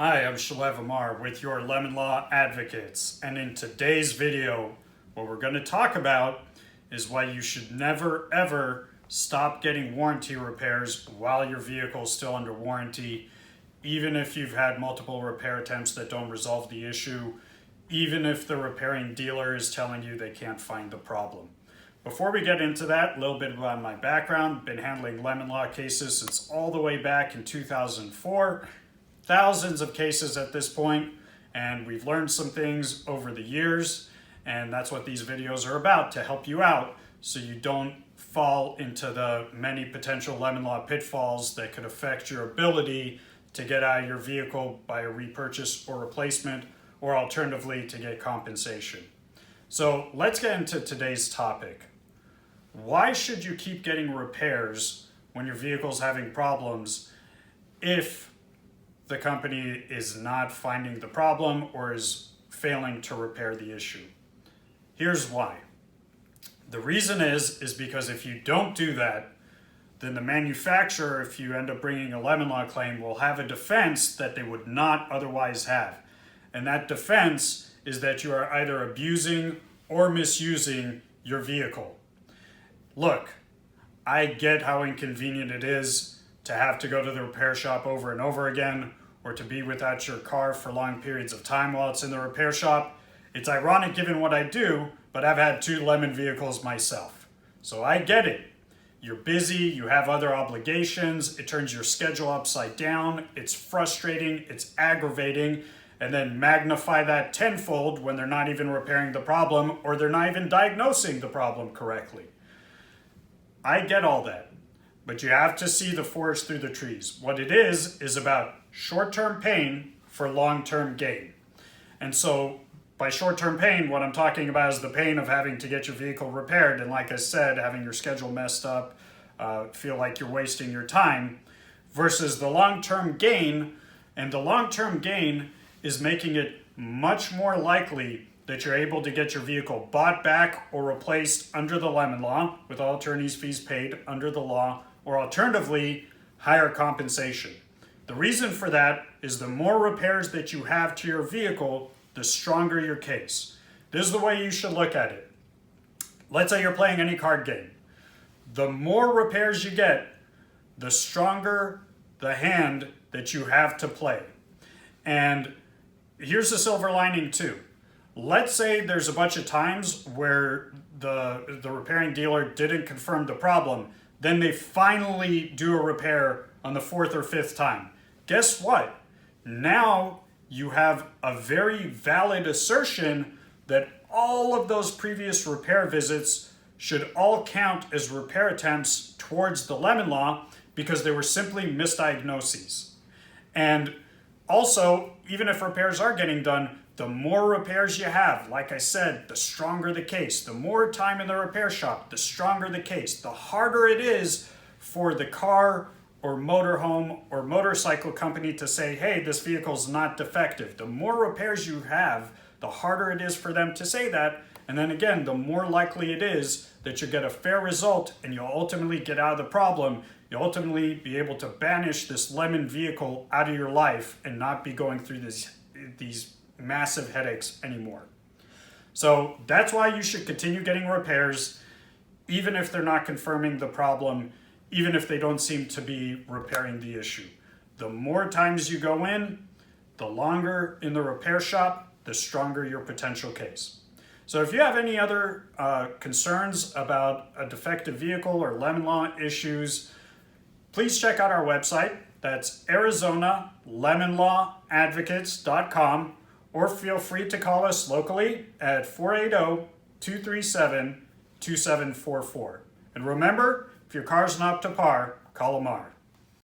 Hi, I'm Shalev Amar with your Lemon Law Advocates, and in today's video, what we're going to talk about is why you should never ever stop getting warranty repairs while your vehicle is still under warranty, even if you've had multiple repair attempts that don't resolve the issue, even if the repairing dealer is telling you they can't find the problem. Before we get into that, a little bit about my background. Been handling lemon law cases since all the way back in 2004. Thousands of cases at this point, and we've learned some things over the years, and that's what these videos are about, to help you out so you don't fall into the many potential lemon law pitfalls that could affect your ability to get out of your vehicle by a repurchase or replacement, or alternatively to get compensation. So let's get into today's topic. Why should you keep getting repairs when your vehicle's having problems if the company is not finding the problem or is failing to repair the issue? Here's why. The reason is because if you don't do that, then the manufacturer, if you end up bringing a lemon law claim, will have a defense that they would not otherwise have. And that defense is that you are either abusing or misusing your vehicle. Look, I get how inconvenient it is to have to go to the repair shop over and over again, or to be without your car for long periods of time while it's in the repair shop. It's ironic given what I do, but I've had 2 lemon vehicles myself. So I get it. You're busy, you have other obligations, it turns your schedule upside down, it's frustrating, it's aggravating, and then magnify that tenfold when they're not even repairing the problem or they're not even diagnosing the problem correctly. I get all that, but you have to see the forest through the trees. What it is about short-term pain for long-term gain. And so by short-term pain, what I'm talking about is the pain of having to get your vehicle repaired. And like I said, having your schedule messed up, feel like you're wasting your time, versus the long-term gain. And the long-term gain is making it much more likely that you're able to get your vehicle bought back or replaced under the lemon law with all attorney's fees paid under the law, or alternatively, higher compensation. The reason for that is the more repairs that you have to your vehicle, the stronger your case. This is the way you should look at it. Let's say you're playing any card game. The more repairs you get, the stronger the hand that you have to play. And here's the silver lining too. Let's say there's a bunch of times where the repairing dealer didn't confirm the problem. Then they finally do a repair on the 4th or 5th time. Guess what? Now you have a very valid assertion that all of those previous repair visits should all count as repair attempts towards the lemon law because they were simply misdiagnoses. And also, even if repairs are getting done, the more repairs you have, like I said, the stronger the case. The more time in the repair shop, the stronger the case. The harder it is for the car or motorhome or motorcycle company to say, hey, this vehicle's not defective. The more repairs you have, the harder it is for them to say that. And then again, the more likely it is that you get a fair result and you'll ultimately get out of the problem. You'll ultimately be able to banish this lemon vehicle out of your life and not be going through these massive headaches anymore. So that's why you should continue getting repairs, even if they're not confirming the problem, even if they don't seem to be repairing the issue. The more times you go in, the longer in the repair shop, the stronger your potential case. So if you have any other concerns about a defective vehicle or lemon law issues, please check out our website. That's ArizonaLemonLawAdvocates.com, or feel free to call us locally at 480-237-2744. And remember, if your car's not up to par, call Amar.